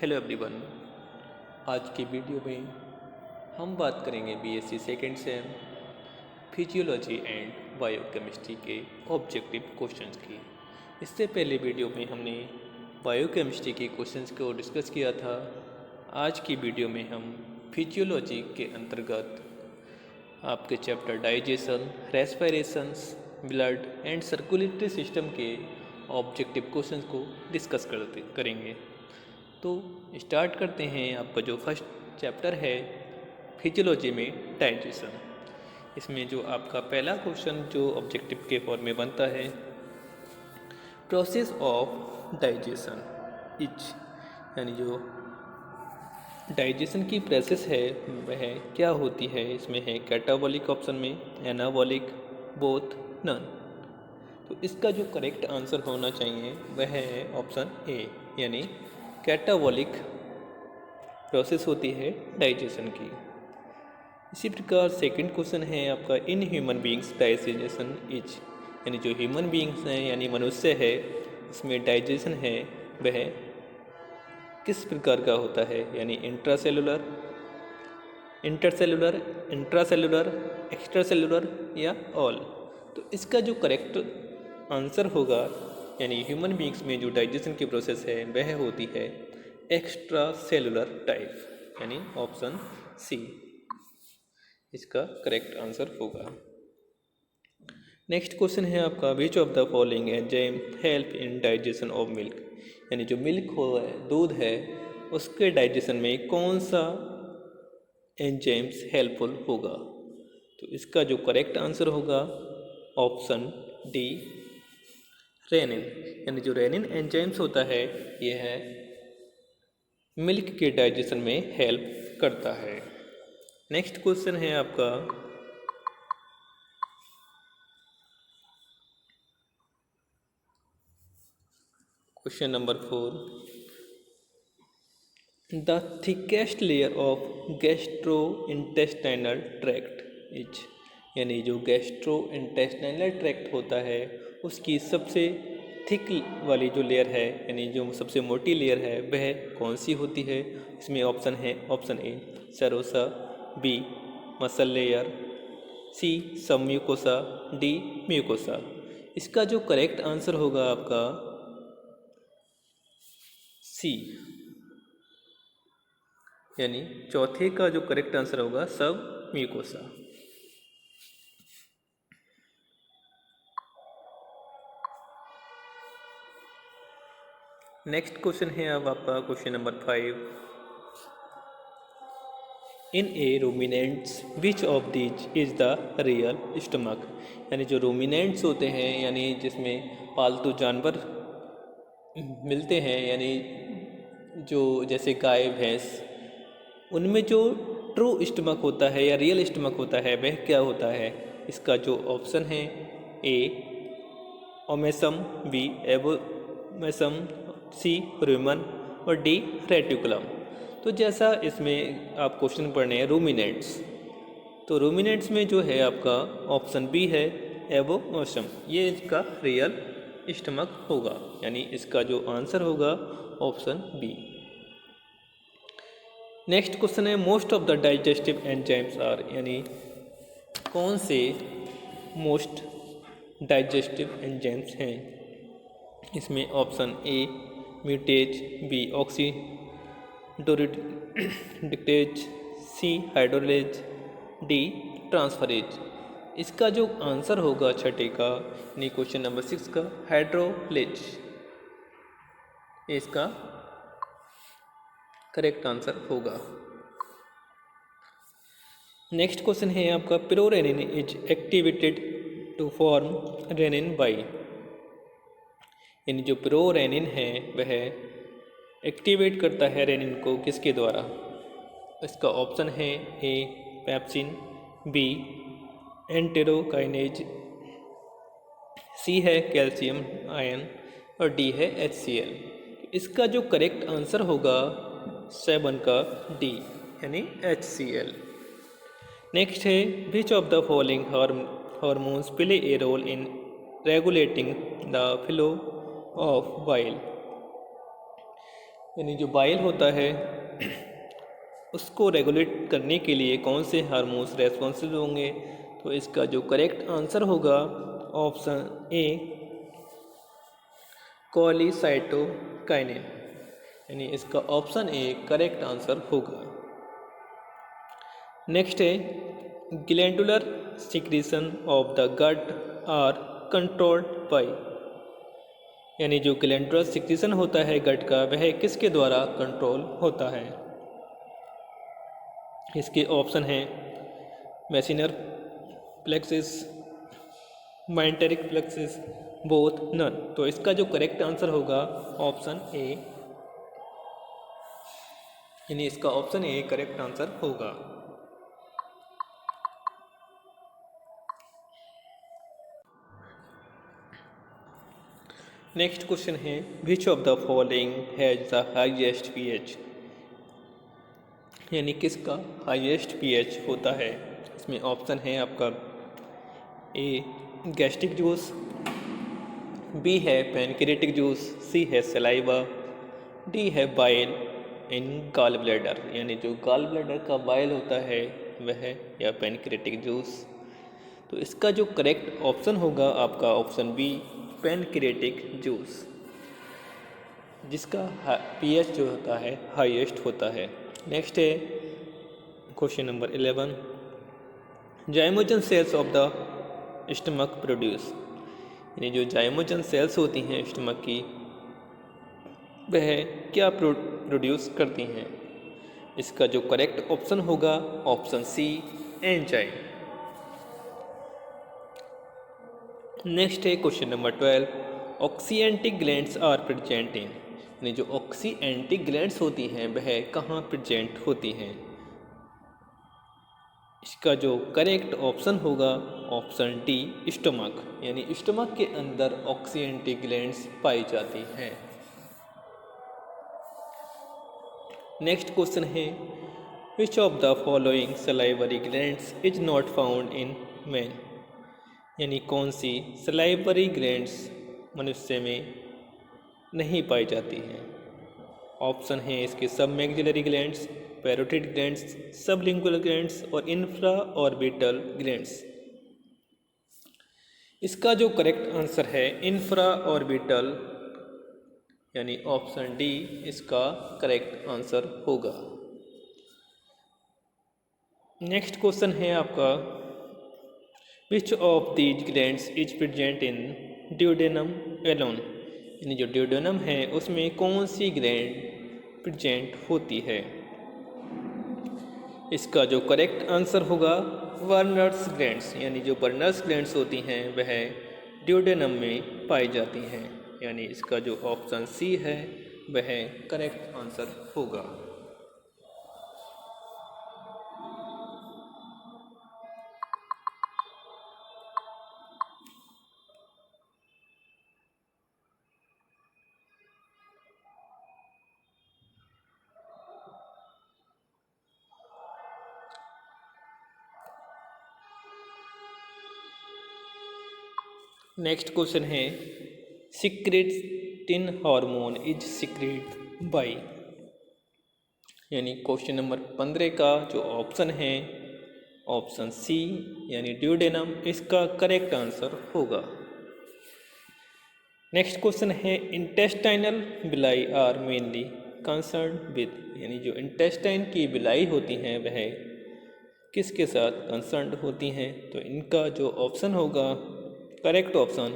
Hello everyone. आज की video में हम बात करेंगे BSc second same physiology and biochemistry के ऑब्जेक्टिव क्वेश्चंस की। इससे पहले वीडियो में हमने बायोकेमिस्ट्री के क्वेश्चंस को डिस्कस किया था। आज की वीडियो में हम फिजियोलॉजी के अंतर्गत आपके chapter digestion, respirations, blood and circulatory system के ऑब्जेक्टिव क्वेश्चंस को डिस्कस करेंगे। तो स्टार्ट करते हैं। आपका जो फर्स्ट चैप्टर है फिजियोलॉजी में डाइजेशन, इसमें जो आपका पहला क्वेश्चन जो ऑब्जेक्टिव के फॉर्म में बनता है, प्रोसेस ऑफ डाइजेशन इज, यानी जो डाइजेशन की प्रोसेस है वह क्या होती है। इसमें है कैटाबॉलिक ऑप्शन में, एनाबॉलिक, बोथ, नन। तो इसका जो करेक्ट आंसर होना चाहिए वह है ऑप्शन ए, यानी कैटाबॉलिक प्रोसेस होती है डाइजेशन की। इसी प्रकार सेकंड क्वेश्चन है आपका, in human beings digestion is, यानी जो ह्यूमन बीइंग्स हैं यानी मनुष्य है उसमें डाइजेशन है वह किस प्रकार का होता है, यानी इंट्रासेलुलर, इंटरसेलुलर, इंट्रासेलुलर, एक्स्ट्रासेलुलर या ऑल। तो इसका जो करेक्ट आंसर होगा, यानी ह्यूमन बीइंग्स में जो डाइजेशन की प्रोसेस है वह होती है एक्स्ट्रा सेलुलर टाइप, यानी ऑप्शन सी इसका करेक्ट आंसर होगा। नेक्स्ट क्वेश्चन है आपका, which of the following enzyme help in digestion of milk, यानी जो मिल्क हो दूध है उसके डाइजेशन में कौन सा एंजाइम्स हेल्पफुल होगा। तो इसका जो करेक्ट आंसर होगा ऑप्शन डी, रेनिन, यानी जो रेनिन एंजाइम्स होता है यह है मिल्क के डाइजेशन में हेल्प करता है। नेक्स्ट क्वेश्चन है आपका, question number 4, the thickest layer of gastro intestinal tract is, यानी जो गैस्ट्रो इंटेस्टाइनल ट्रैक्ट होता है उसकी सबसे थिक वाली जो लेयर है, यानी जो सबसे मोटी लेयर है वह कौन सी होती है। इसमें ऑप्शन है, option A serosa, B muscle layer, C submucosa, D mucosa. इसका जो करेक्ट आंसर होगा आपका सी, यानी चौथे का जो करेक्ट आंसर होगा सब म्यूकोसा। नेक्स्ट क्वेश्चन है अब आपका question number 5, in A ruminants which of these is the real stomach, यानी जो रूमिनेंट्स होते हैं यानी जिसमें पालतू जानवर मिलते हैं, यानी जो जैसे गाय भैंस, उनमें जो ट्रू स्टमक होता है या रियल स्टमक होता है वह क्या होता है। इसका जो ऑप्शन है, ए ओमेसम, बी एबोमेसम, सी रूमन और डी रेटिकुलम। तो जैसा इसमें आप क्वेश्चन पढ़ रहे हैं रूमिनेंट्स, तो रूमिनेंट्स में जो है आपका ऑप्शन बी है एबोमेसम, ये इसका रियल स्टमक होगा, यानी इसका जो आंसर होगा ऑप्शन बी। नेक्स्ट क्वेश्चन है, most of the digestive enzymes are, यानी कौन से मोस्ट डाइजेस्टिव एंजाइम्स हैं। इसमें option A mutase, B oxidoreductase, C hydrolase, D transferase. इसका जो आंसर होगा छठे का, यानी क्वेश्चन नंबर 6 का, हाइड्रोलेज, इसका करेक्ट आंसर होगा। नेक्स्ट क्वेश्चन है आपका, prorenin is activated to form renin by, यानी जो प्रोरेनिन है वह एक्टिवेट करता है रेनिन को किसके द्वारा। इसका ऑप्शन है ए पेप्सिन, बी एंटेरोकाइनेज, सी है कैल्शियम आयन और डी है HCl। इसका जो करेक्ट आंसर होगा 7 का डी, यानी HCl। नेक्स्ट है, which of the following hormones play a role in regulating the flow of bile, यानी जो बाइल होता है उसको रेगुलेट करने के लिए कौन से हार्मोन्स रेस्पॉन्सिबल होंगे? तो इसका जो करेक्ट आंसर होगा ऑप्शन ए कोलिसाइटोकाइनिन, यानी इसका ऑप्शन ए करेक्ट आंसर होगा। नेक्स्ट है glandular secretion of the gut are controlled by, यानी जो ग्लैंडुलर सिक्रीशन होता है गट का वह किसके द्वारा कंट्रोल होता है? इसके ऑप्शन हैं मेसिनर प्लेक्सिस, माइंटेरिक प्लेक्सिस, बोथ, नन। तो इसका जो करेक्ट आंसर होगा ऑप्शन ए, यानी इसका ऑप्शन ए करेक्ट आंसर होगा। नेक्स्ट क्वेश्चन है which of the following has the highest pH, यानी किसका हाईएस्ट पीएच होता है? इसमें ऑप्शन है आपका ए गैस्ट्रिक जूस, बी है पैनक्रियाटिक जूस, सी है सलाइवा, डी है बाइल इन गॉल ब्लैडर, यानी जो गॉल ब्लैडर का बाइल होता है वह, या पैनक्रियाटिक जूस। तो इसका जो करेक्ट ऑप्शन होगा आपका ऑप्शन बी पैनक्रियाटिक जूस, जिसका पीएच जो होता है हाईएस्ट होता है। नेक्स्ट है question number 11 zymogen cells of the stomach produce, यानी जो जाइमोजन सेल्स होती हैं स्टमक की वह क्या प्रोड्यूस करती हैं? इसका जो करेक्ट ऑप्शन होगा ऑप्शन सी एंजाइम। नेक्स्ट है question number 12 oxyntic glands are present in, यानी जो ऑक्सीएंटिक ग्लैंड्स होती हैं वह कहाँ प्रेजेंट होती हैं? इसका जो करेक्ट ऑप्शन होगा ऑप्शन डी स्टमक, यानी स्टमक के अंदर ऑक्सीएंटिक ग्लैंड्स पाई जाती हैं। नेक्स्ट क्वेश्चन है which of the following salivary glands is not found in man, यानी कौन सी सलाइवरी ग्लैंड्स मनुष्य में नहीं पाई जाती हैं? ऑप्शन है इसके submaxillary glands, parotid glands, sublingual glands और इंफ्रा ऑर्बिटल ग्लैंड्स। इसका जो करेक्ट आंसर है इंफ्रा ऑर्बिटल, यानी ऑप्शन डी इसका करेक्ट आंसर होगा। नेक्स्ट क्वेश्चन है आपका which of these glands is present in duodenum alone, यानी जो ड्यूडेनम है उसमें कौन सी ग्लैंड प्रेजेंट होती है? इसका जो करेक्ट आंसर होगा वर्नर्स ग्लैंड्स, यानी जो वर्नर्स ग्लैंड्स होती हैं वह ड्यूडेनम में पाई जाती हैं, यानी इसका जो ऑप्शन सी है वह करेक्ट आंसर होगा। नेक्स्ट क्वेश्चन है secretin hormone is secrete by, यानी क्वेश्चन नंबर 15 का जो ऑप्शन है ऑप्शन सी यानी ड्यूडेनम इसका करेक्ट आंसर होगा। नेक्स्ट क्वेश्चन है इंटेस्टाइनल बिलाई आर मेनली कंसर्न विद, यानी जो इंटेस्टाइन की बिलाई होती हैं वह किसके साथ कंसर्न होती हैं? तो इनका जो ऑप्शन होगा करेक्ट ऑप्शन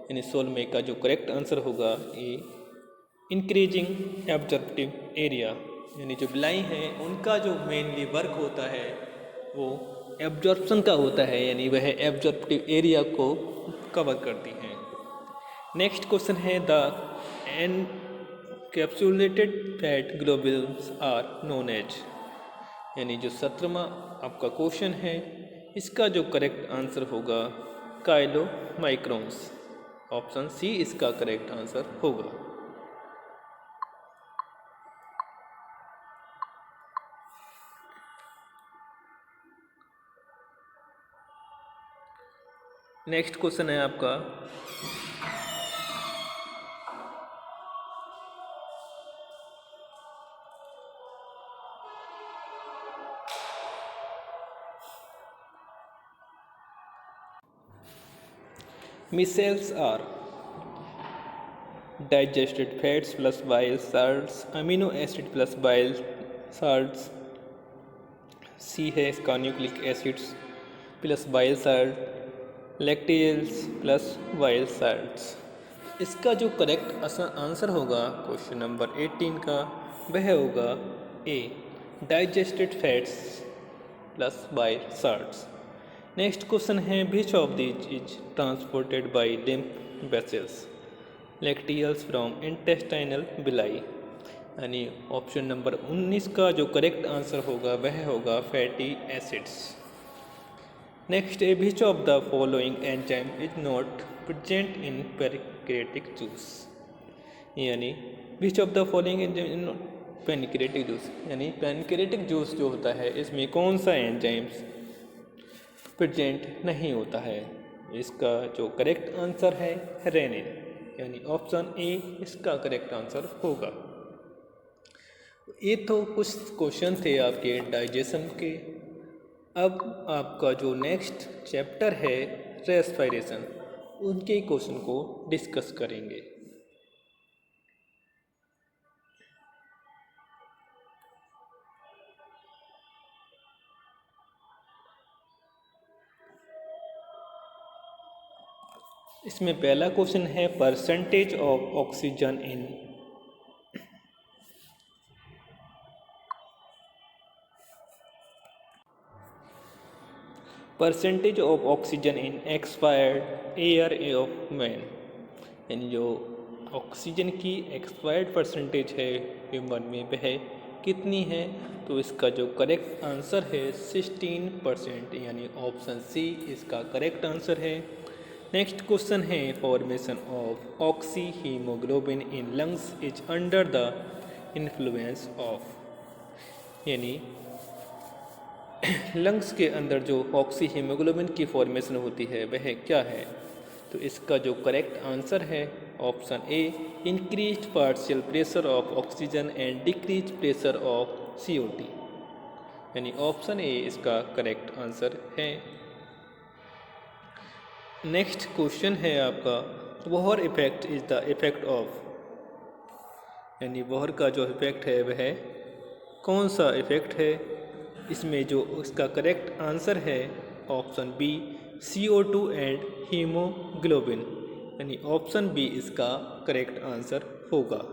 यानी 16 में का जो करेक्ट आंसर होगा ये इंक्रीजिंग एब्जॉर्प्टिव एरिया, यानी जो बिलाई हैं उनका जो मेनली वर्क होता है वो एब्जॉर्प्शन का होता है, यानी वह एब्जॉर्प्टिव एरिया को कवर करती हैं। नेक्स्ट क्वेश्चन है the encapsulated fat globules are known as, यानी जो 17वां आपका क्वेश्चन है इसका जो करेक्ट आंसर होगा काइलोमाइक्रोन्स, ऑप्शन सी इसका करेक्ट आंसर होगा। नेक्स्ट क्वेश्चन है आपका Micelles are digested fats plus bile salts, amino acid plus bile salts, C है इसका nucleic acids plus bile salt, lacteals plus bile salts. इसका जो correct answer होगा question number 18 का वह होगा A, digested fats plus bile salts. Next question है which of these is transported by lymph vessels, lacteals from intestinal villi, यानी option number 19 का जो करेक्ट आंसर होगा वह होगा फैटी एसिड्स। नेक्स्ट है which of the following enzyme is not present in pancreatic juice, यानी which of the following enzyme in pancreatic juice, यानी pancreatic juice जो होता है इसमें कौन सा एंजाइम्स प्रेजेंट नहीं होता है। इसका जो करेक्ट आंसर है रेनिन, यानी ऑप्शन ए इसका करेक्ट आंसर होगा। ये तो कुछ क्वेश्चन थे आपके डाइजेशन के। अब आपका जो नेक्स्ट चैप्टर है रेस्पिरेशन, उनके क्वेश्चन को डिस्कस करेंगे। इसमें पहला क्वेश्चन है percentage of oxygen in percentage of oxygen in expired air of man, यानी जो ऑक्सीजन की एक्सपायर्ड परसेंटेज है ह्यूमन में वह कितनी है। तो इसका जो करेक्ट आंसर है 16%, यानी ऑप्शन सी इसका करेक्ट आंसर है। नेक्स्ट क्वेश्चन है formation of oxyhaemoglobin in lungs is under the influence of, यानी लंग्स के अंदर जो ऑक्सी हीमोग्लोबिन की फॉर्मेशन होती है वह क्या है। तो इसका जो करेक्ट आंसर है option A, increased partial pressure of oxygen and decrease pressure of CO2, यानी ऑप्शन ए इसका करेक्ट आंसर है। नेक्स्ट क्वेश्चन है आपका Bohr effect is the effect of, यानी बोहर का जो इफेक्ट है वह कौन सा इफेक्ट है। इसमें जो उसका करेक्ट आंसर है option B, CO2 and haemoglobin, यानी ऑप्शन बी इसका करेक्ट आंसर होगा।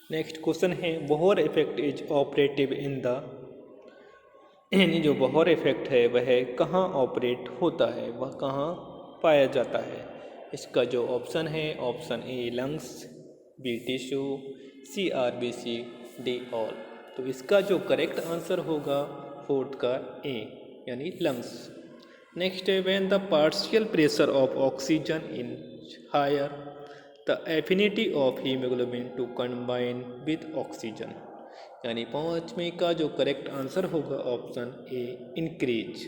नेक्स्ट क्वेश्चन है Bohr effect is operative in the, यानी जो बोहर इफेक्ट है वह कहाँ ऑपरेट होता है, वह कहाँ पाया जाता है। इसका जो ऑप्शन है option A lungs, B tissue, C RBC, D all. तो इसका जो करेक्ट आंसर होगा फोर्थ का ए, यानी लंग्स। नेक्स्ट है when the partial pressure of oxygen in higher the affinity of haemoglobin to combine with oxygen, यानी पाँचवें का जो करेक्ट आंसर होगा ऑप्शन ए इंक्रीज।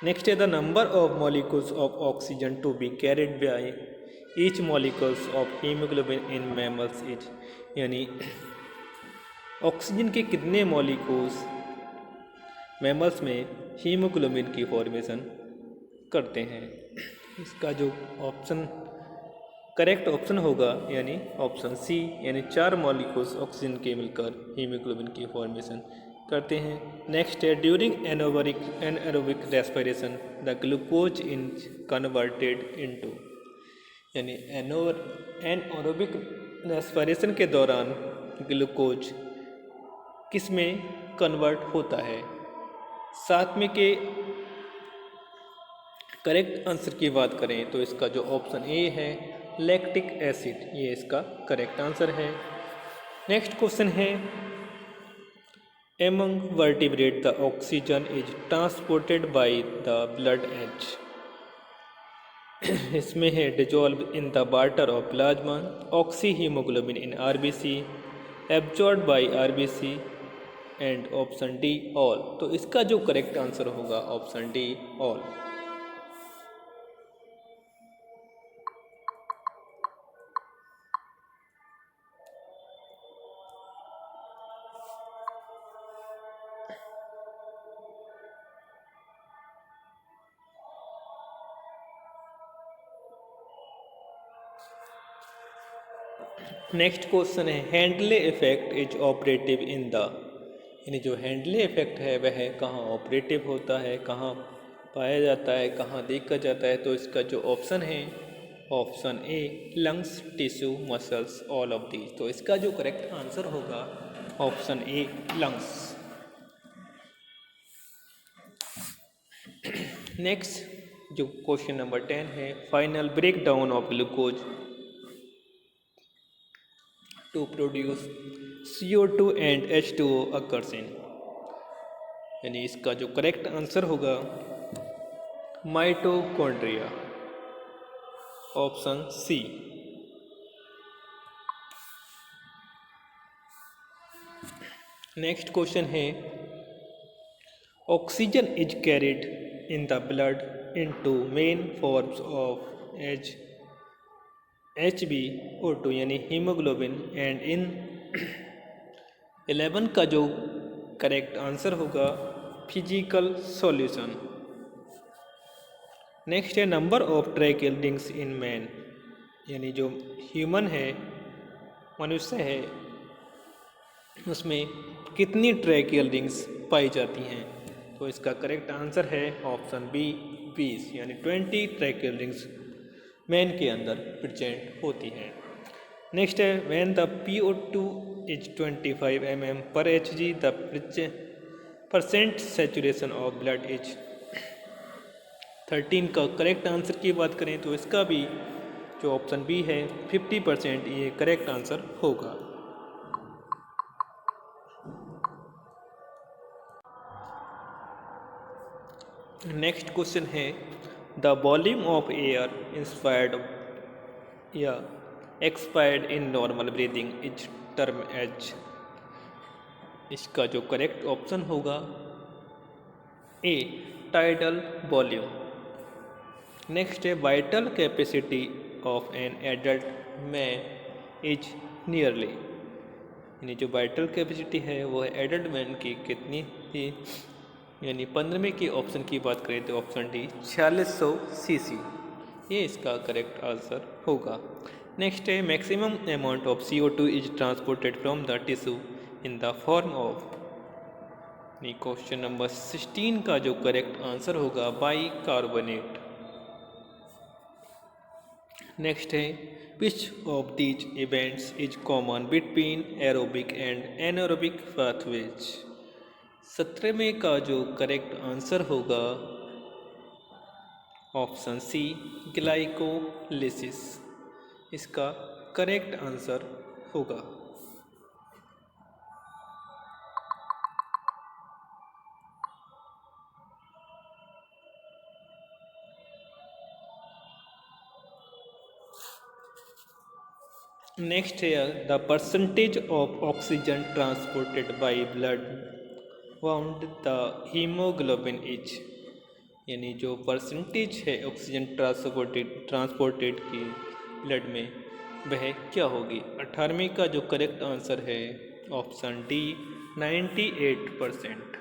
नेक्स्ट है the number of molecules of oxygen to be carried by each molecules of haemoglobin in mammals is, यानी oxygen के कितने molecules mammals में हीमोग्लोबिन की फॉर्मेशन करते हैं। इसका जो ऑप्शन करेक्ट ऑप्शन होगा यानी ऑप्शन सी, यानी 4 मॉलिक्यूल्स ऑक्सीजन के मिलकर हीमोग्लोबिन की फॉर्मेशन करते हैं। नेक्स्ट है during anaerobic respiration the glucose in converted into, यानी एनारोबिक रेस्पिरेशन के दौरान ग्लूकोज किस में कन्वर्ट होता है। सातवें के करेक्ट आंसर की बात करें तो इसका जो ऑप्शन ए है लैक्टिक एसिड, ये इसका करेक्ट आंसर है। नेक्स्ट क्वेश्चन है among vertebrate the oxygen is transported by the blood as, इसमें है dissolve in the water of plasma, oxyhaemoglobin in RBC, absorb by RBC, and option D all. तो इसका जो correct answer होगा option D all. Next question है हैंडले effect is operative in the, यानी जो हैंडले इफेक्ट है वह कहाँ ऑपरेटिव होता है, कहाँ पाया जाता है, कहाँ देखा जाता है। तो इसका जो ऑप्शन है option A lungs, tissue, muscles, all of these. तो इसका जो करेक्ट आंसर होगा ऑप्शन ए लंग्स। नेक्स्ट जो क्वेश्चन नंबर 10 है final break down of glucose to produce CO2 and H2O occurs in, यानी इसका जो करेक्ट आंसर होगा mitochondria, option C. Next question है oxygen is carried in the blood into main forms of HbO2 यानी haemoglobin and in 11 का जो correct answer होगा physical solution. Next है number of tracheal rings in man, यानी जो human है मनुष्य है उसमें कितनी ट्रैकियल रिंग्स पाई जाती हैं। तो इसका करेक्ट आंसर है ऑप्शन बी 20, यानी 20 ट्रैकियल रिंग्स मैन के अंदर प्रेजेंट होती है। नेक्स्ट है when the PO2 is 25 mm per Hg the percent saturation of blood is 13 का करेक्ट आंसर की बात करें तो इसका भी जो ऑप्शन बी है 50% ये करेक्ट आंसर होगा। नेक्स्ट क्वेश्चन है the volume of air inspired या expired in normal breathing is term as, इसका जो करेक्ट ऑप्शन होगा ए टाइडल वॉल्यूम। नेक्स्ट है vital capacity of an adult man is nearly, यानी जो वाइटल कैपेसिटी है वो है एडल्ट मैन की कितनी थी, यानी 15वें के ऑप्शन की बात करें तो ऑप्शन डी 4600 cc, ये इसका करेक्ट आंसर होगा। नेक्स्ट है maximum amount of CO2 is transported from the tissue in the form of, question number 16 का जो करेक्ट आंसर होगा बाई कार्बोनेट। नेक्स्ट है which of these events is common between aerobic and anaerobic pathways, 17वें का जो correct answer होगा option C glycolysis, इसका correct answer होगा। नेक्स्ट है the percentage of oxygen transported by blood bound the haemoglobin is, यानी जो परसेंटेज है ऑक्सीजन ट्रांसपोर्टेड की ब्लड में वह क्या होगी। 18वें का जो करेक्ट आंसर है ऑप्शन डी 98%।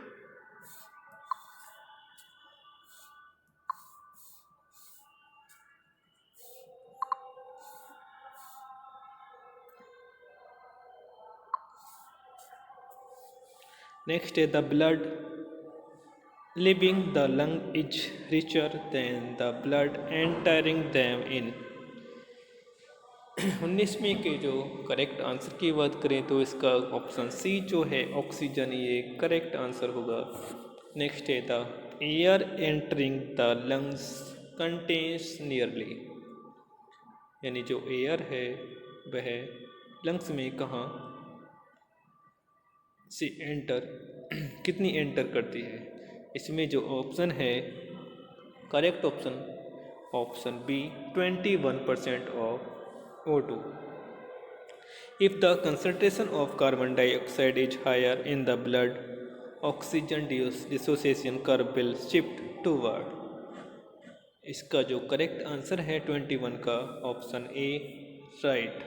नेक्स्ट है the blood leaving the lung is richer than the blood entering them in, 19वें के जो करेक्ट आंसर की बात करें तो इसका ऑप्शन सी जो है ऑक्सीजन ये करेक्ट आंसर होगा। नेक्स्ट है the air entering the lungs contains nearly, यानी जो एयर है वह लंग्स में कहाँ से कितनी एंटर करती है। इसमें जो ऑप्शन है correct option B 21% of O2। If the concentration of carbon dioxide is higher in the blood, oxygen dissociation curve will shift toward. इसका जो करेक्ट आंसर है 21 का ऑप्शन ए राइट।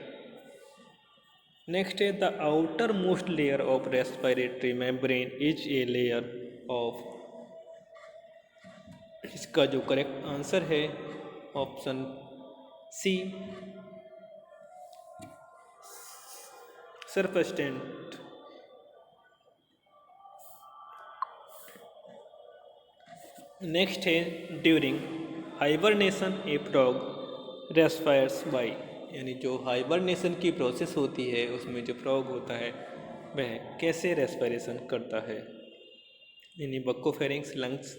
नेक्स्ट है the outer most layer of respiratory membrane is a layer of. इसका जो correct answer है option सी सरफेस्टेंट। Next है during hibernation A frog respires by, यानी जो हाइबरनेशन की प्रोसेस होती है उसमें जो फ्रॉग होता है वह कैसे रेस्पिरेशन करता है, यानी बक्कोफेरिंग्स, लंग्स,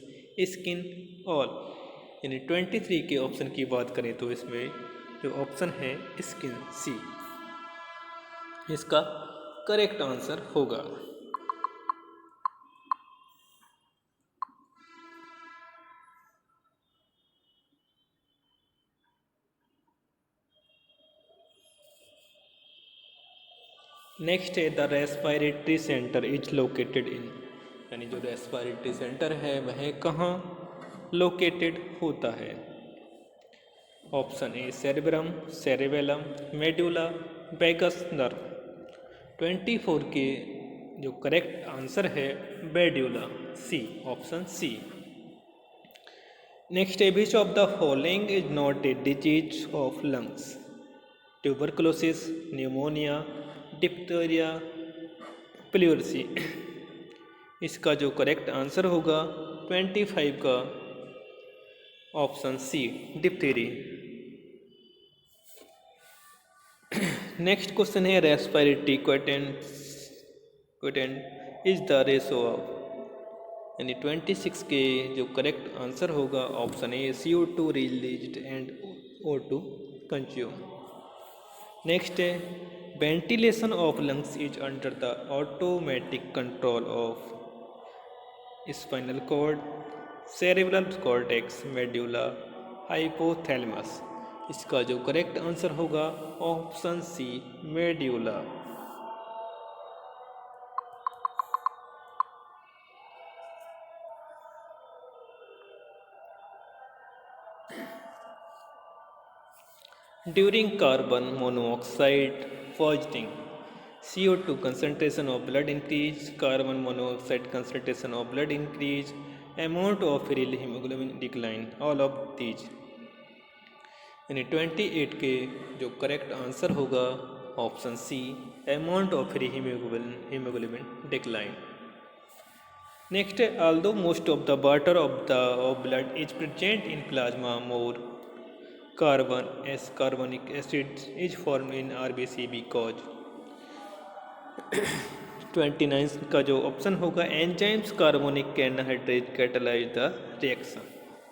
स्किन ऑल। यानी 23 के ऑप्शन की बात करें तो इसमें जो ऑप्शन है स्किन सी इसका करेक्ट आंसर होगा। नेक्स्ट है the respiratory centre is located in, यानी जो रेस्पिरेटरी सेंटर है वह कहाँ लोकेटेड होता है। Option A cerebrum, cerebellum, medulla, vagus nerve. 24 के जो करेक्ट आंसर है medulla, C option C. Next है which of the following is not a disease of lungs. Tuberculosis, pneumonia, diphtheria, pleurisy. इसका जो करेक्ट आंसर होगा 25 का option C diphtheria. Next question है respiratory quotient is the ratio of, यानी 26 के जो correct answer होगा option A CO2 released and O2 consume. Next है ventilation of lungs is under the automatic control of spinal cord, cerebral cortex, medulla, hypothalamus. इसका जो correct answer होगा option C medulla. During carbon monoxide fasting CO2 concentration of blood increase, carbon monoxide concentration of blood increase, amount of free hemoglobin decline, all of these। यानी 28 के जो correct answer होगा option C amount of free hemoglobin decline। Next है although most of the water of blood is present in plasma, more carbon as carbonic acid is formed in RBC because 29 का जो option होगा enzymes carbonic anhydrate catalyse the reaction,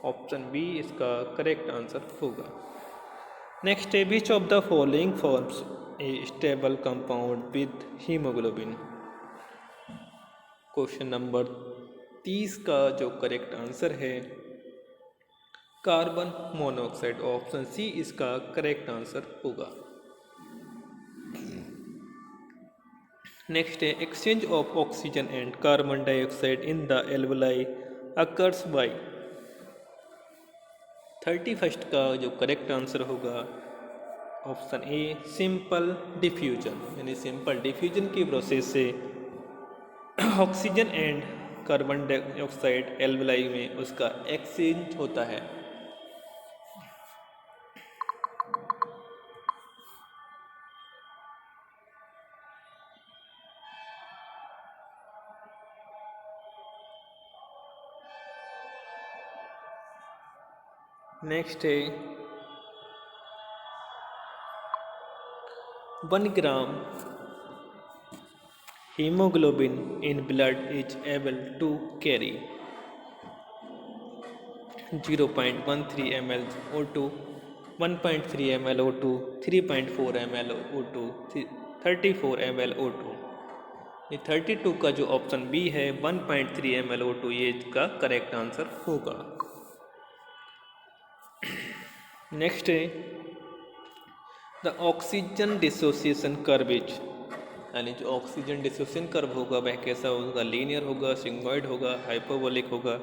option B इसका correct answer होगा। Next है which of the following forms a stable compound with haemoglobin. Question number 30 का जो correct answer है carbon monoxide, option C इसका करेक्ट आंसर होगा। Next है exchange of oxygen and carbon dioxide in the alveoli occurs by. 31 का जो correct answer होगा option A simple diffusion, यानी सिंपल डिफ्यूजन की प्रोसेस से oxygen and carbon dioxide alveoli में उसका एक्सचेंज होता है। नेक्स्ट है 1 ग्राम hemoglobin in blood is able to carry 0.13 ml O2, 1.3 ml O2, 3.4 ml O2, 34 ml O2। ये 32 का जो ऑप्शन बी है 1.3 ml O2 ये इसका करेक्ट आंसर होगा। नेक्स्ट है the oxygen dissociation curve is, यानी जो ऑक्सीजन डिसोसिएशन कर्व होगा वह कैसा होगा, लीनियर होगा, सिग्मॉइड होगा, हाइपरबोलिक होगा,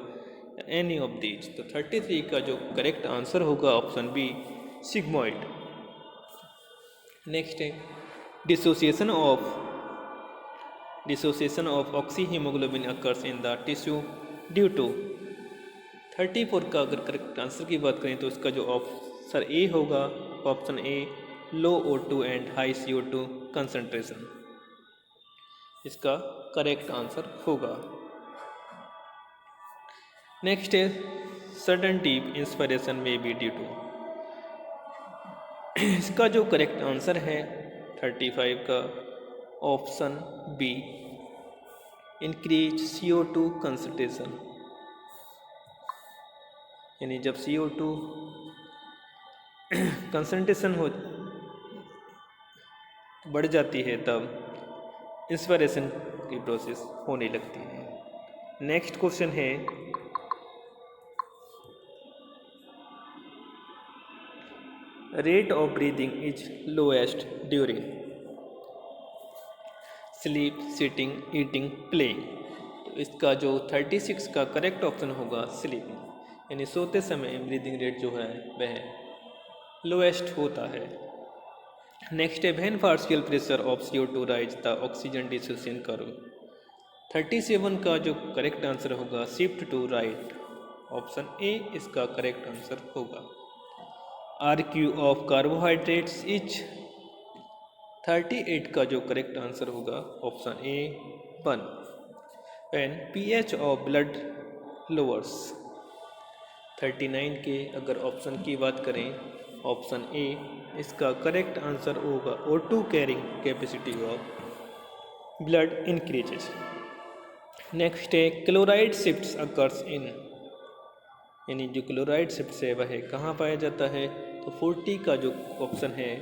एनी ऑफ दीज। तो 33 का जो करेक्ट आंसर होगा ऑप्शन बी, सिग्मॉइड। नेक्स्ट है dissociation of oxyhaemoglobin occurs in the tissue due to. 34 का अगर करेक्ट आंसर की बात करें तो इसका जो ऑप्शन ए होगा, option A, low O2 and high CO2 concentration, इसका करेक्ट आंसर होगा। नेक्स्ट है सडन डीप इंस्पिरेशन में बी ड्यू टू। इसका जो करेक्ट आंसर है 35 का option B, increase CO2 concentration, यानी जब CO2 कंसंट्रेशन हो बढ़ जाती है तब इंस्पिरेशन की प्रोसेस होने लगती है। नेक्स्ट क्वेश्चन है rate of breathing is lowest during sleep, sitting, eating, playing. तो इसका जो 36 का करेक्ट ऑप्शन होगा स्लीपिंग, यानी सोते समय ब्रीदिंग रेट जो है वह लोएस्ट होता है। नेक्स्ट है when partial pressure of CO2 rise the oxygen dissociation curve. 37 का जो करेक्ट आंसर होगा shift to right, option A इसका करेक्ट आंसर होगा। RQ of carbohydrates is. 38 का जो करेक्ट आंसर होगा option A 1। When pH of blood lowers. 39 के अगर ऑप्शन की बात करें ऑप्शन ए इसका करेक्ट आंसर होगा O2 carrying capacity of blood increases. Next है क्लोराइड शिफ्ट्स अकर्स इन, यानी जो क्लोराइड शिफ्ट है वह कहाँ पाया जाता है, तो 40 का जो ऑप्शन है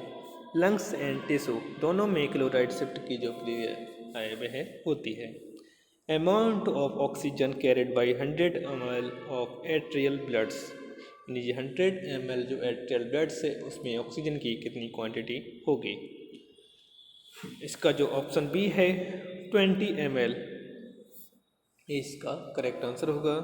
लंग्स एंड टिश्यू दोनों में क्लोराइड शिफ्ट की जो क्रिया है वह होती है। Amount of oxygen carried by 100 ml of atrial bloods, यानी 100 ml जो एट्रियल ब्लड्स है उसमें ऑक्सीजन की कितनी क्वांटिटी होगी। इसका जो ऑप्शन बी है 20 ml, इसका करेक्ट आंसर होगा।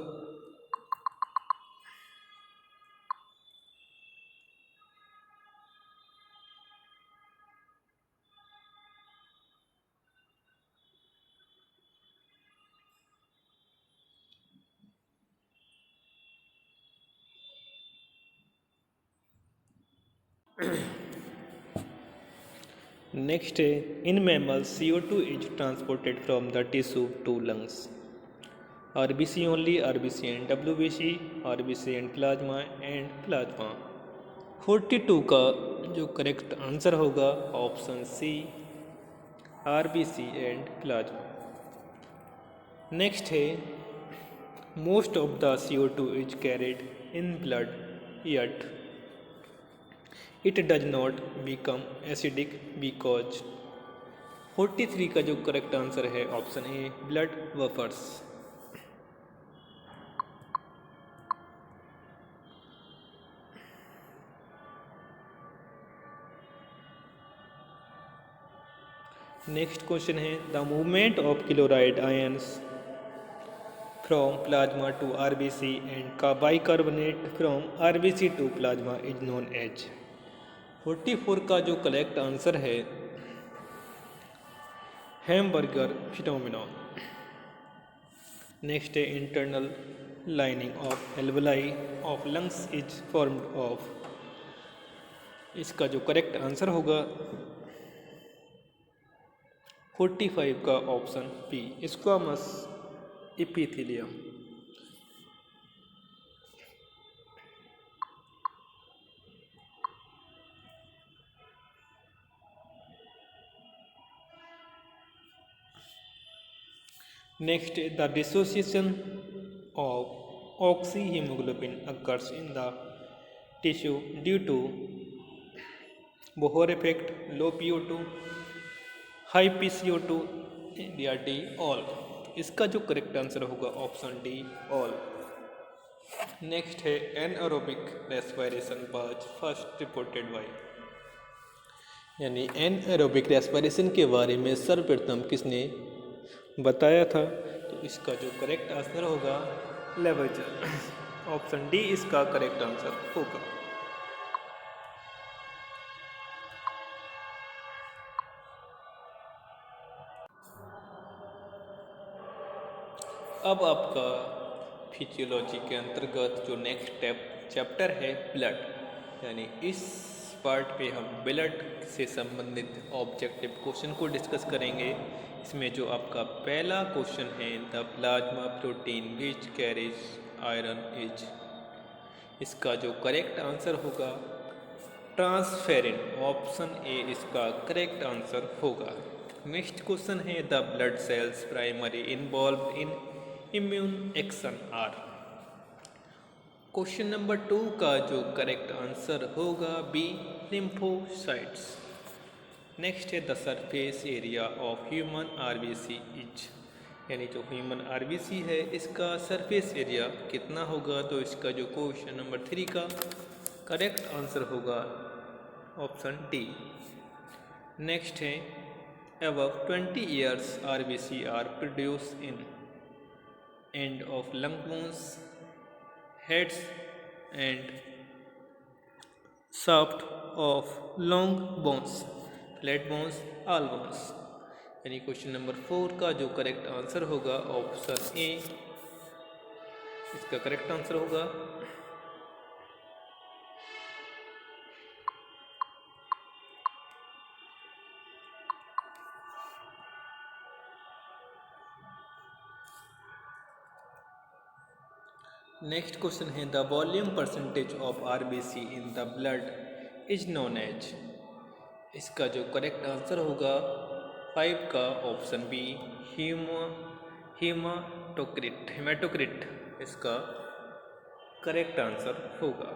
नेक्स्ट है in mammals CO2 is transported from the tissue to lungs. RBC only, RBC and WBC, RBC and plasma and plasma. 42 का जो करेक्ट आंसर होगा option C, RBC and plasma. Next है most of the CO2 is carried in blood yet it does not become acidic because। 43 का जो correct answer है option A, blood buffers. Next question है the movement of chloride ions from plasma to RBC and bicarbonate from RBC to plasma is known as. 44 का जो correct answer है Hamburger phenomenon. Next है internal lining of alveoli of lungs is formed of. इसका जो correct answer होगा 45 का option B, squamous epithelium. Next, the dissociation of oxyhemoglobin occurs in the tissue due to Bohr effect, low PO2, high PCO2 या D all. इसका जो correct answer होगा option D all. Next है anaerobic respiration was first reported by. यानी anaerobic respiration के बारे में सर्वप्रथम किसने बताया था? तो इसका जो करेक्ट आंसर होगा लेवेजर। ऑप्शन डी इसका करेक्ट आंसर होगा। अब आपका फिजियोलॉजी के अंतर्गत जो नेक्स्ट चैप्टर है ब्लड, यानी इस पार्ट पे हम ब्लड से संबंधित ऑब्जेक्टिव क्वेश्चन को डिस्कस करेंगे। इसमें जो आपका पहला क्वेश्चन है, the plasma protein which carries iron is, इसका जो करेक्ट आंसर होगा ट्रांसफेरिन। ऑप्शन ए इसका करेक्ट आंसर होगा। नेक्स्ट क्वेश्चन है, the blood cells primary involve in immune action are. Question number 2 का जो करेक्ट आंसर होगा बी लिम्फोसाइट्स। नेक्स्ट है, the surface area of human RBC is, यानी जो ह्यूमन आरबीसी है इसका सरफेस एरिया कितना होगा? तो इसका जो क्वेश्चन नंबर 3 का करेक्ट आंसर होगा ऑप्शन डी। नेक्स्ट है, above 20 years RBC are produced in end of lung bones, heads and shaft of long bones, flat bones, all bones। यानी क्वेश्चन नंबर 4 का जो करेक्ट आंसर होगा option A इसका correct answer होगा। Next question है, the volume percentage of RBC in the blood is known as, इसका जो correct answer होगा 5 का ऑप्शन बी हेमाटोक्रिट इसका करेक्ट आंसर होगा।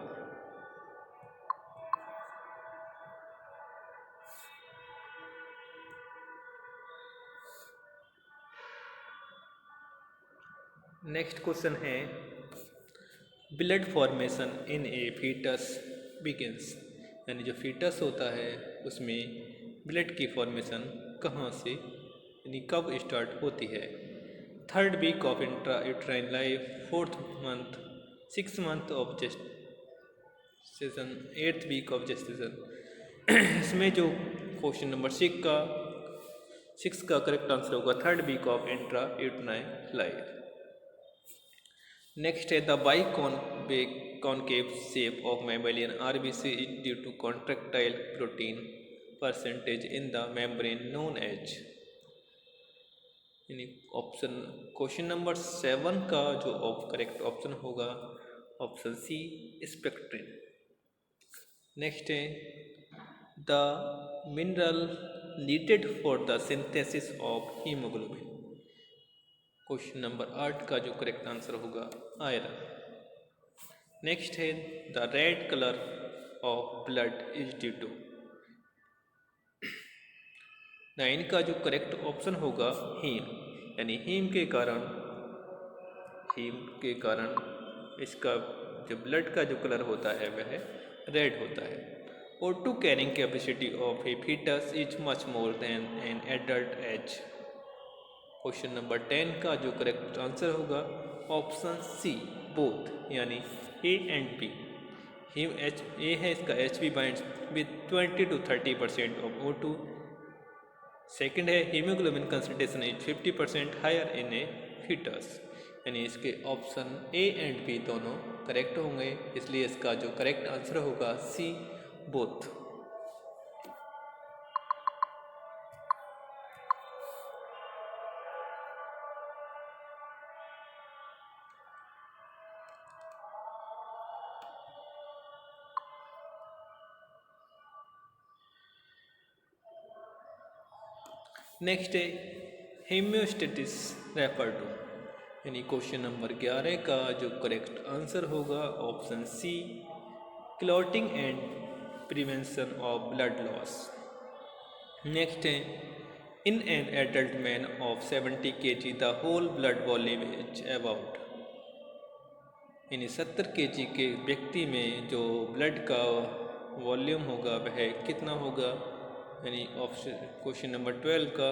नेक्स्ट क्वेश्चन है, blood formation in a foetus begins, यानी जो फीटस होता है उसमें ब्लड की फॉर्मेशन कहाँ से यानी कब स्टार्ट होती है? 3rd week of intrauterine life, 4th month, 6th month of gestation, 8th week of gestation. इसमें जो क्वेश्चन नंबर 6 का करेक्ट आंसर होगा 3rd week of intrauterine life. Next है, the biconcave shape of mammalian RBC is due to contractile protein percentage in the membrane known as, यानी option question number 7 का जो correct option होगा option C spectrin. Next है, the mineral needed for the synthesis of haemoglobin, question number 8 का जो correct answer होगा iron. Next है, the red colour of blood is due to, 9 का जो करेक्ट ऑप्शन होगा हीम, यानी हीम के कारण इसका जो ब्लड का जो कलर होता है वह रेड होता है। O2 carrying capacity of a foetus is much more than an adult as, question number 10 का जो करेक्ट आंसर होगा ऑप्शन सी बोथ, यानी ए एंड बी। ए है इसका HB binds with 20 to 30% of O2। Second है, haemoglobin concentration is 50% higher in a foetus, यानी इसके option A and B दोनों करेक्ट होंगे, इसलिए इसका जो करेक्ट आंसर होगा सी बोथ। नेक्स्ट है, हेमियोस्टेटिस रेफर टू, यानी क्वेश्चन नंबर 11 का जो करेक्ट आंसर होगा option C clotting and prevention of blood loss. Next है, in an adult man of 70 kg the whole blood volume is about, यानी 70 kg के व्यक्ति में जो ब्लड का वॉल्यूम होगा वह कितना होगा? यानी ऑप्शन क्वेश्चन नंबर 12 का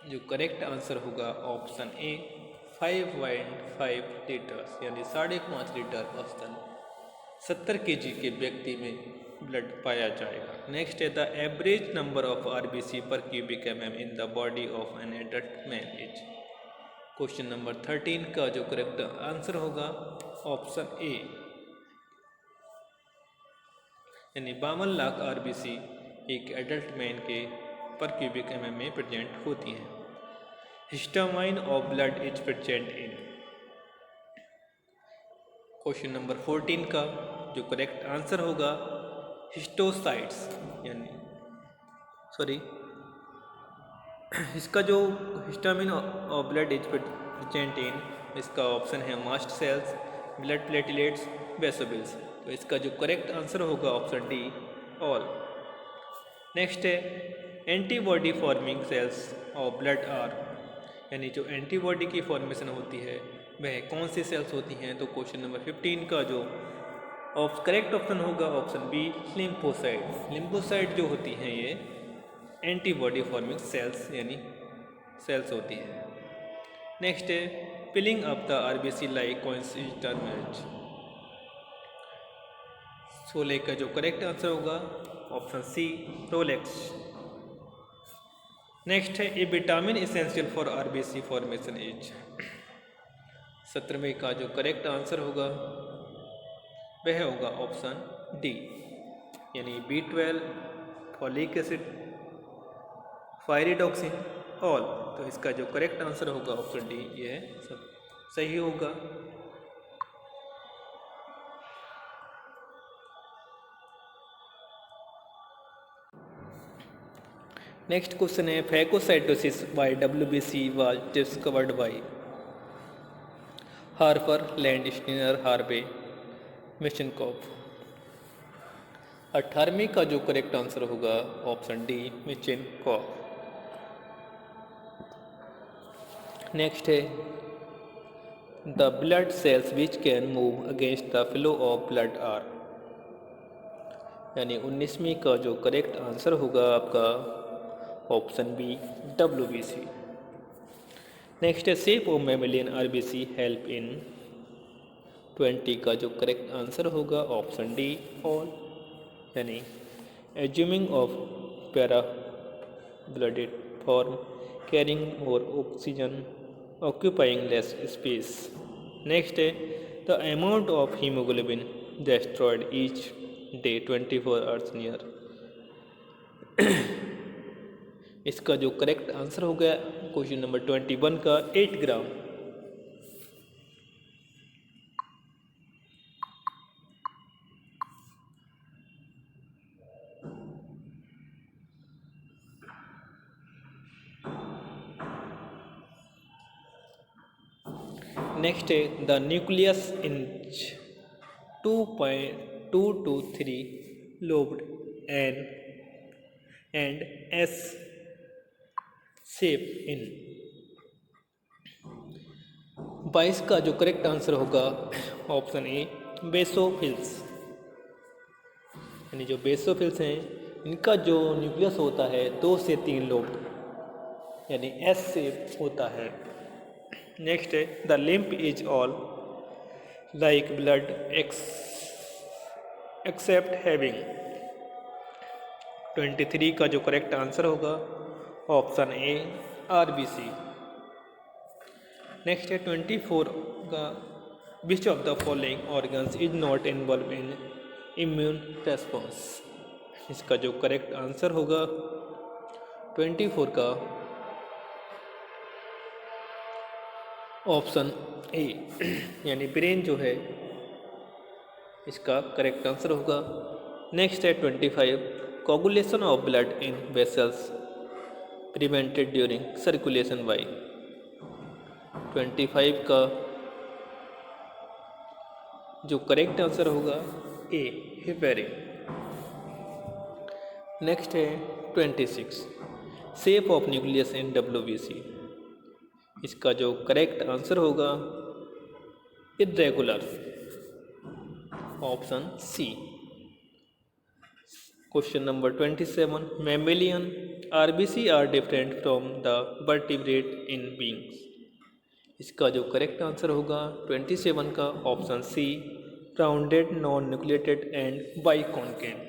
जो करेक्ट आंसर होगा ऑप्शन ए 5.5 लीटर्स यानी 5.5 लीटर औसतन 70 kg के व्यक्ति में ब्लड पाया जाएगा। नेक्स्ट है the average number of RBC per cubic mm in the body of an adult man is. Question number 13 का जो करेक्ट आंसर होगा ऑप्शन ए यानी 52 लाख आरबीसी एक एडल्ट मैन के पर क्यूबिक mm में प्रेजेंट होती हैं। Histamine of blood is present in. Question number 14 का जो करेक्ट आंसर होगा हिस्टोसाइट्स यानी इसका जो histamine of blood is present in इसका ऑप्शन है mast cells, blood platelets, basophils. तो इसका जो करेक्ट आंसर होगा ऑप्शन डी ऑल। नेक्स्ट है antibody forming cells of blood are यानी जो एंटीबॉडी की फॉर्मेशन होती है वह कौन सी सेल्स होती हैं। तो क्वेश्चन नंबर 15 का जो करेक्ट ऑप्शन होगा ऑप्शन बी लिम्फोसाइट। लिम्फोसाइट जो होती हैं ये एंटीबॉडी फॉर्मिंग सेल्स यानी सेल्स होती है। नेक्स्ट है piling up the RBC like coins is terminate. 16 का जो करेक्ट आंसर होगा ऑप्शन सी रोलेक्स। नेक्स्ट है a vitamin essential for RBC formation is. 17वें का जो करेक्ट आंसर होगा वह होगा ऑप्शन डी यानी B12, फॉलिक एसिड, फायरिडॉक्सिन ऑल। तो इसका जो करेक्ट आंसर होगा ऑप्शन डी यह सब सही होगा। नेक्स्ट क्वेश्चन है phagocytosis by WBC was discovered by Harper, Landsteiner, Harvey, Metchnikoff. 18वें का जो करेक्ट आंसर होगा ऑप्शन डी मिशनकॉफ। नेक्स्ट है the blood cells which can move against the flow of blood are यानी 19वीं का जो करेक्ट आंसर होगा आपका ऑप्शन बी WBC। नेक्स्ट है shape of mammalian RBC help in. 20 का जो करेक्ट आंसर होगा ऑप्शन डी ऑल यानी assuming of para blooded form, carrying more oxygen, occupying less space. Next है the amount of haemoglobin destroyed each day 24 hours near. इसका जो correct answer हो गया question number 21 का 8 ग्राम। नेक्स्ट है the nucleus in 2.2 to 3 lobed and S shape in। 22 का जो correct answer होगा ऑप्शन ए बेसोफिल्स यानी जो बेसोफिल्स हैं इनका जो न्यूक्लियस होता है 2 से 3 लोब यानी S शेप होता है। नेक्स्ट है the lymph is all like blood except having. 23 का जो करेक्ट आंसर होगा ऑप्शन ए RBC। नेक्स्ट है 24 का which of the following organs is not involve in immune response. इसका जो करेक्ट आंसर होगा 24 का ऑप्शन ए यानी ब्रेन जो है इसका करेक्ट आंसर होगा। नेक्स्ट है 25 coagulation of blood in vessels prevented during circulation by. 25 का जो करेक्ट आंसर होगा ए हेपेरिन। नेक्स्ट है 26 shape of nucleus in WBC। इसका जो करेक्ट आंसर होगा irregular option C. Question number 27, mammalian RBC are different from the vertebrate in beings. इसका जो correct answer होगा 27 का option C, rounded, non nucleated and biconcave.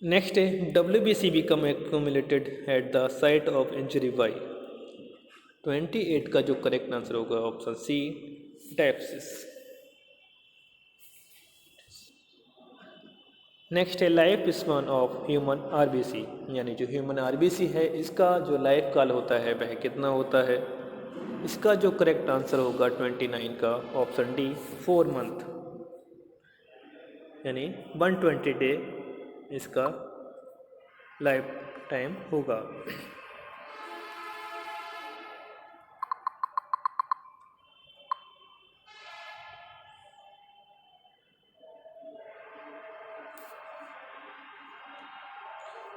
Next है WBC become accumulated at the site of injury by। 28 का जो correct answer होगा option सी, डेप्सिस। Next है life span of human RBC, यानी जो ह्यूमन आरबीसी है इसका जो लाइफ काल होता है वह कितना होता है। इसका जो करेक्ट आंसर होगा 29 का ऑप्शन डी, 4 मंथ, यानी 120 डे इसका लाइफ टाइम होगा।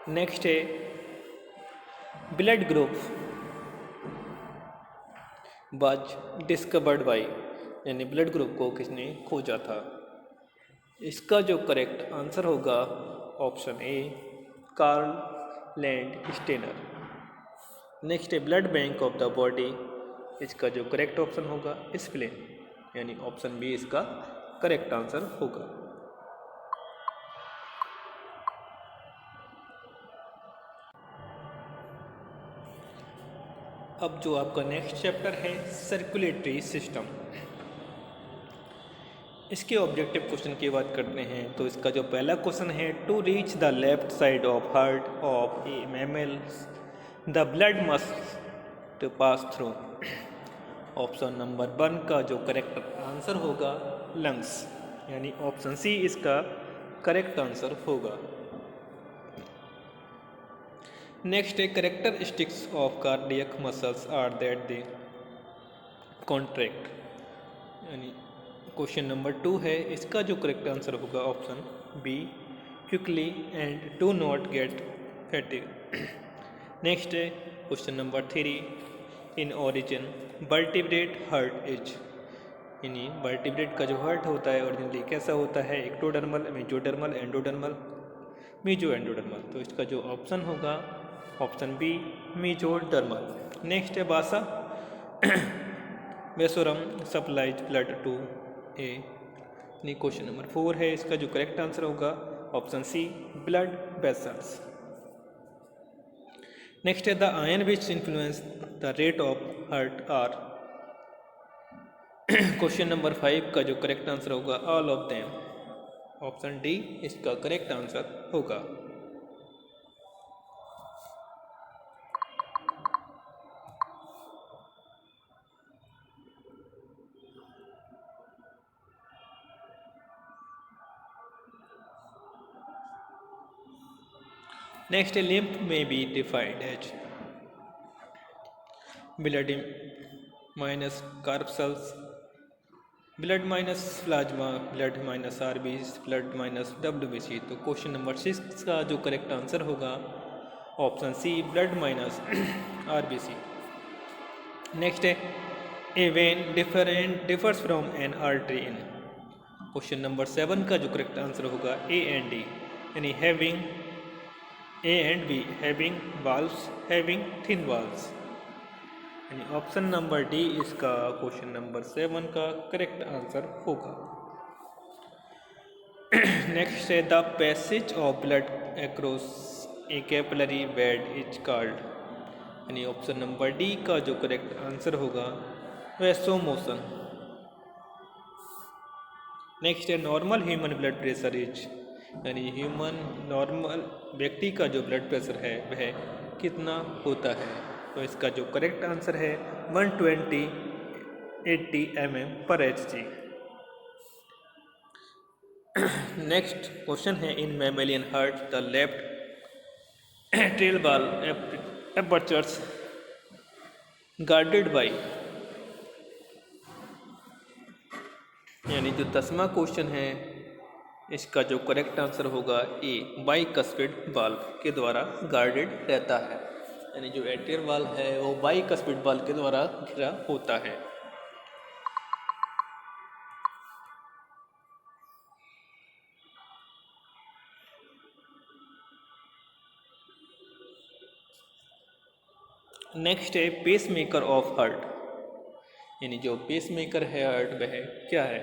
नेक्स्ट है blood group was discovered by, यानी ब्लड ग्रुप को किसने खोजा था। इसका जो करेक्ट आंसर होगा option A, Karl Landsteiner. Next है blood bank of the body. इसका जो करेक्ट ऑप्शन होगा स्प्लेन, यानी ऑप्शन बी इसका करेक्ट आंसर होगा। अब जो आपका नेक्स्ट चैप्टर है सर्कुलेटरी सिस्टम, इसके ऑब्जेक्टिव क्वेश्चन की बात करते हैं तो इसका जो पहला क्वेश्चन है, to reach the left side of heart of a mammal the blood must pass through. Option number 1 का जो करेक्ट आंसर होगा लंग्स, यानी ऑप्शन सी इसका करेक्ट आंसर होगा। नेक्स्ट है characteristics of cardiac muscles are that they contract, यानी question number 2 है, इसका जो करेक्ट आंसर होगा option B, quickly and do not get fatigue. Next है question number 3, in origin vertebrate heart is, यानी vertebrate का जो हार्ट होता है ओरिजिनली कैसा होता है, ectodermal, mesodermal, endodermal, meso endodermal. तो इसका जो ऑप्शन होगा ऑप्शन बी, मीजोडर्मल। नेक्स्ट है vasa vasorum supplies blood to a, यानी क्वेश्चन नंबर 4 है, इसका जो करेक्ट आंसर होगा option C, blood vessels. Next है the ion which influence the rate of heart are. Question number 5 का जो करेक्ट आंसर होगा all of them, option D इसका करेक्ट आंसर होगा। Next lymph may be defined as blood minus corpuscles, blood minus plasma, blood minus RBC, blood minus WBC। तो question number 6 का जो correct answer होगा option C, blood minus RBC। Next है a vein differs from an artery in. Question number 7 का जो correct answer होगा A and D, यानी having A and B, having valves, having thin valves, यानी option number D इसका question number 7 का correct answer होगा। Next है the passage of blood across a capillary bed is called, यानी option number D का जो correct answer होगा वैसोमोशन। Next है normal human blood pressure is, यानी ह्यूमन नॉर्मल व्यक्ति का जो ब्लड प्रेशर है वह कितना होता है। तो इसका जो करेक्ट आंसर है 120/80 mm/Hg। नेक्स्ट क्वेश्चन है in mammalian heart the left atrial wall apertures guarded by, यानी जो 10वां क्वेश्चन है इसका जो करेक्ट आंसर होगा ए, बाइकस्पिड वाल्व के द्वारा गार्डेड रहता है, यानी जो एट्रियल वाल्व है वो बाइकस्पिड वाल्व के द्वारा घिरा होता है। नेक्स्ट है पेस मेकर ऑफ हार्ट, यानी जो पेस मेकर है हार्ट वह क्या है।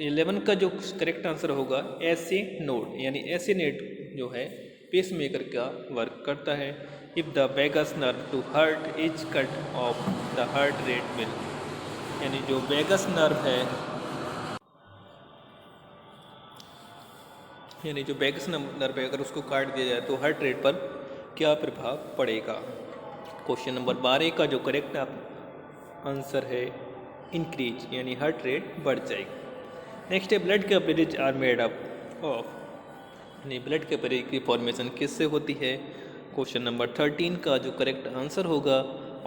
11 का जो करेक्ट आंसर होगा ऐसे नोड, यानी ऐसे नेट जो है पेस मेकर का वर्क करता है। If the vagus nerve to heart is cut off the heart rate will, यानी जो वेगस नर्व है, यानी जो वेगस नर्व है अगर उसको काट दिया जाए तो हार्ट रेट पर क्या प्रभाव पड़ेगा। क्वेश्चन नंबर 12 का जो करेक्ट आंसर है इंक्रीज, यानी हार्ट रेट बढ़ जाएगी। नेक्स्ट है blood capillaries are made up of, यानी ब्लड कैपिलरी की फॉर्मेशन किससे होती है। क्वेश्चन नंबर 13 का जो करेक्ट आंसर होगा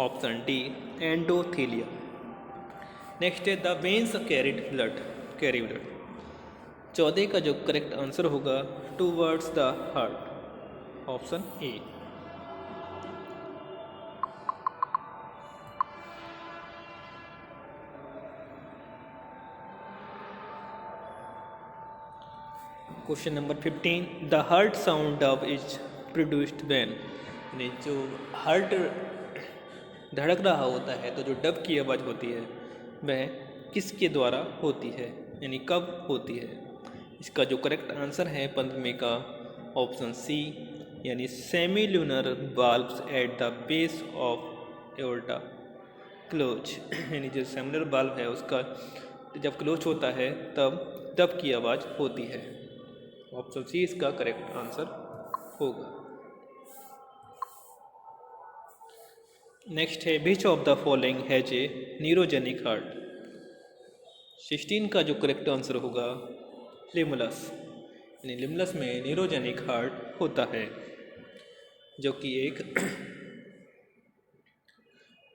ऑप्शन डी एंडोथेलियम। नेक्स्ट है द वेन्स कैरी ब्लड। 14 का जो करेक्ट आंसर होगा towards the heart, option A. Question number 15 the heart sound dub is produced when, यानी जो हार्ट धड़क रहा होता है तो जो डब की आवाज़ होती है वह किसके द्वारा होती है, यानी कब होती है। इसका जो करेक्ट आंसर है 15 का ऑप्शन सी, यानी सेमील्यूनर valves at the base of aorta close, यानी जो सेमिलर वाल्व है उसका जब क्लोज होता है तब डब की आवाज़ होती है। ऑप्शन सी इसका करेक्ट आंसर होगा। नेक्स्ट है which of the following has a neurogenic heart. 16 का जो करेक्ट आंसर होगा लिमुलस, यानी लिमुलस में न्यूरोजेनिक हार्ट होता है जो कि एक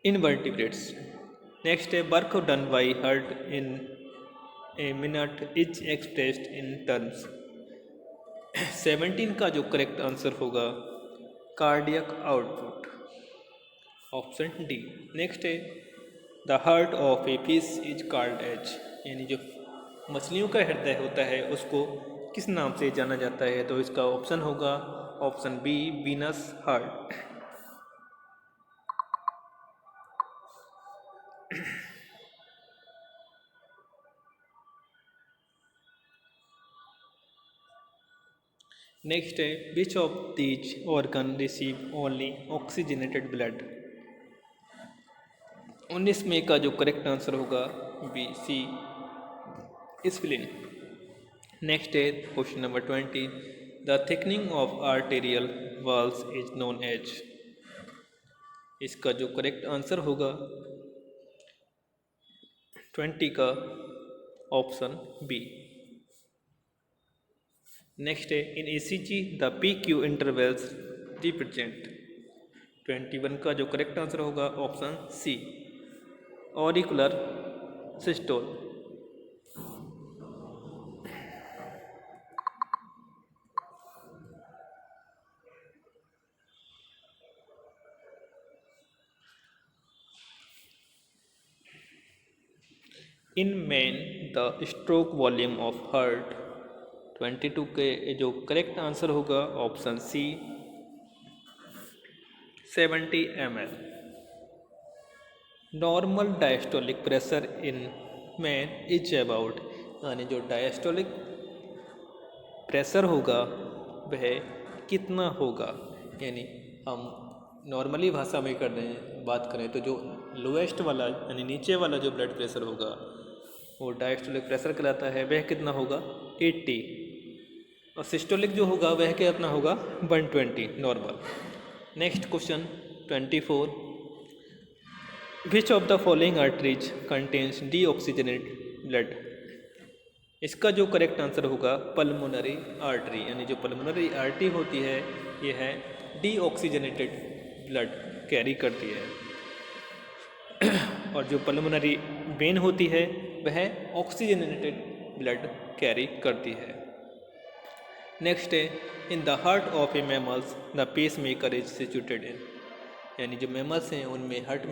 इनवर्टिब्रेट्स। नेक्स्ट है work done by heart in a minute is expressed in terms. 17 का जो करेक्ट आंसर होगा cardiac output, option D. Next है the heart of a fish is called as, यानी जो मछलियों का हृदय होता है उसको किस नाम से जाना जाता है, तो इसका ऑप्शन होगा option B venous heart. Next है which of these organ receive only oxygenated blood. 19 में का जो करेक्ट आंसर होगा बी सी स्प्लीन। नेक्स्ट है question number 20 the thickening of arterial walls is known as. इसका जो करेक्ट आंसर होगा 20 का ऑप्शन बी। नेक्स्ट है in ECG the PQ intervals represent. 21 का जो करेक्ट आंसर होगा option C auricular systole. In man the stroke volume of heart. 22 के जो करेक्ट आंसर होगा option C 70 ml। Normal diastolic pressure in man is about, यानी जो diastolic pressure होगा वह कितना होगा, यानी हम नॉर्मली भाषा में बात करें तो जो लोएस्ट वाला यानी नीचे वाला जो ब्लड प्रेशर होगा वो डायस्टोलिक प्रेशर कहलाता है, वह कितना होगा 80, और सिस्टोलिक जो होगा वह कितना होगा 120 normal. Next question 24 which of the following arteries contains deoxygenate blood. इसका जो करेक्ट आंसर होगा पल्मोनरी आर्टरी, यानी जो पल्मोनरी आर्टरी होती है यह है डीऑक्सीजनेटेड ब्लड कैरी करती है, और जो पल्मोनरी वेन होती है वह ऑक्सीजनेटेड ब्लड कैरी करती है। नेक्स्ट है in the heart of a mammals the pacemaker is situated in, यानी जो मैमल्स हैं उनमें हार्ट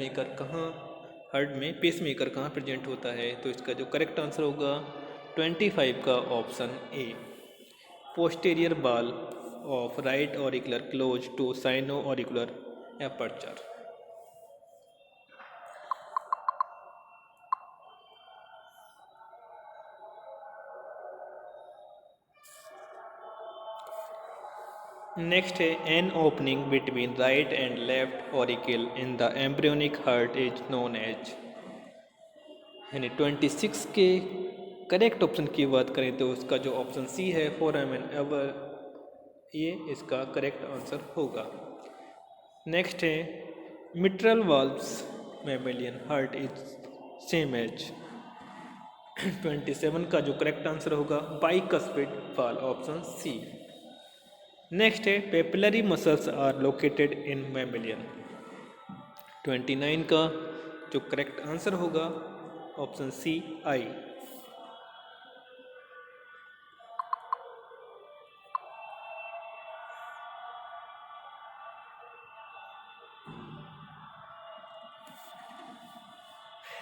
में पेस मेकर कहाँ प्रेजेंट होता है, तो इसका जो करेक्ट आंसर होगा 25 का option A posterior wall of right auricular close to sino auricular aperture. Next है an opening between right and left auricle in the embryonic heart is known as, यानी 26 के करेक्ट ऑप्शन की बात करें तो उसका जो ऑप्शन सी है फोरामेन एवर, ये इसका करेक्ट आंसर होगा। नेक्स्ट है mitral valves mammalian heart is same as, 27 का जो करेक्ट आंसर होगा bicuspid valve, option C. Next है papillary muscles are located in mammalian, 29 का जो करेक्ट आंसर होगा ऑप्शन सी आई।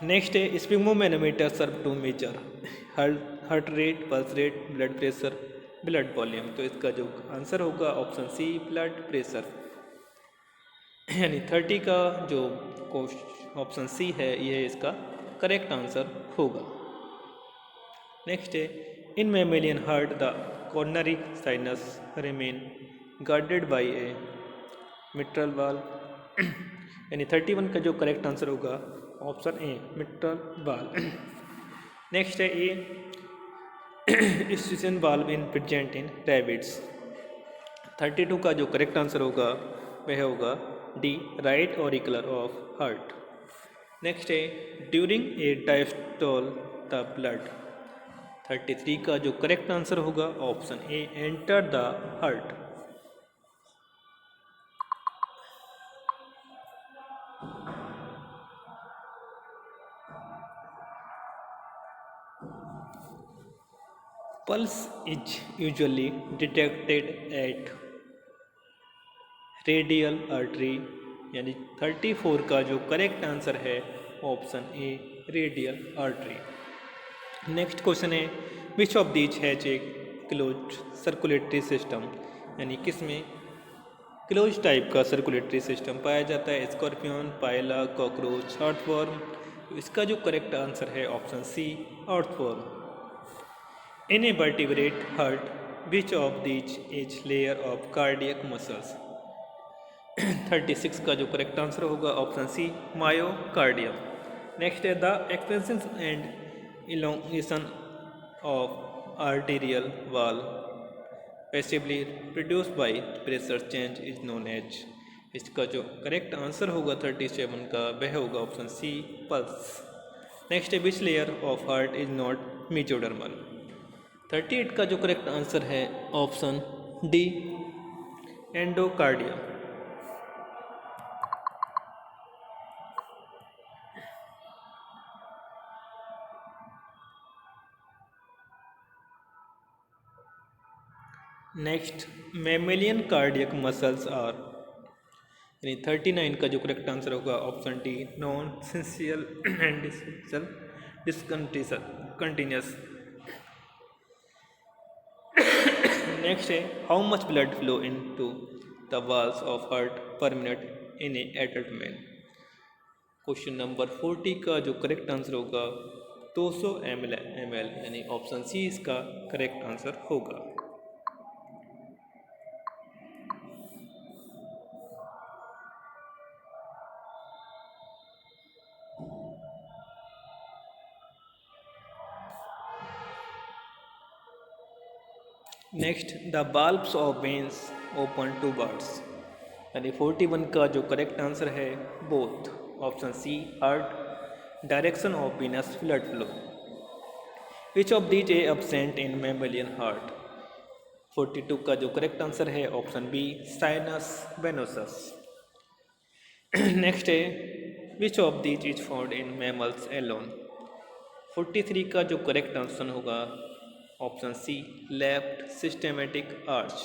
नेक्स्ट है sphygmomanometer serve to measure heart rate, pulse rate, blood pressure, blood volume, तो इसका जो answer होगा ऑप्शन सी ब्लड प्रेशर, यानी 30 का जो ऑप्शन सी है ये इसका करेक्ट आंसर होगा। नेक्स्ट है in mammalian heart the coronary sinus remain guarded by a mitral valve, यानी 31 का जो करेक्ट आंसर होगा option A mitral valve. Next है Eustachian valve in present in rabbits, 32 का जो करेक्ट आंसर होगा वह होगा D right auricular of heart. Next है during a diastole the blood, 33 का जो करेक्ट आंसर होगा option A enter the heart. Pulse is usually detected at radial artery, यानी 34 का जो करेक्ट आंसर है option A radial artery. Next question है which of these has a close circulatory system, यानी किसमें क्लोज टाइप का circulatory system पाया जाता है, स्कॉर्पियन, पायला, कॉकरोच, अर्थवर्म, इसका जो करेक्ट आंसर है option C earthworm. In a vertebrate heart, which of these is layer of cardiac muscles, 36 का जो करेक्ट आंसर होगा ऑप्शन सी मायोकार्डियम। नेक्स्ट है the expansion and elongation of arterial wall passively produce by pressure change is known as, इसका जो correct answer होगा 37 का वह होगा ऑप्शन सी पल्स। नेक्स्ट है which layer of heart is not mesodermal, 38 का जो करेक्ट आंसर है option D endocardium. Next mammalian cardiac muscles are, यानी 39 का जो करेक्ट आंसर होगा option D non syncytial and discontinuous. Next है how much blood flow in to the walls of heart per minute in an adult man, question number 40 का जो correct answer होगा 200 ml, यानी option C इसका correct answer होगा। Next the valves of veins open towards, यानी 41 का जो correct answer है both, option C heart direction of venous blood flow. Which of these a absent in mammalian heart, 42 का जो correct answer है option B sinus venosus. Next है which of these is found in mammals alone, 43 का जो correct answer होगा option C left systematic arch.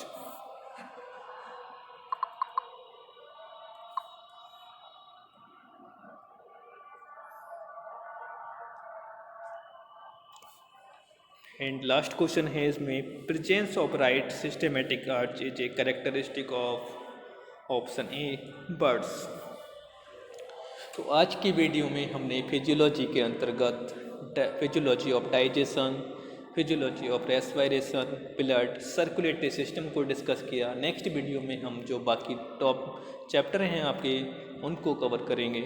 And last question है इसमें presence of right systematic arch is a characteristic of option A birds. तो आज की video में हमने फिजियोलॉजी के अंतर्गत physiology of digestion, physiology of respiration, blood circulatory system को डिस्कस किया। नेक्स्ट वीडियो में हम जो बाकी टॉप चैप्टर हैं आपके उनको कवर करेंगे।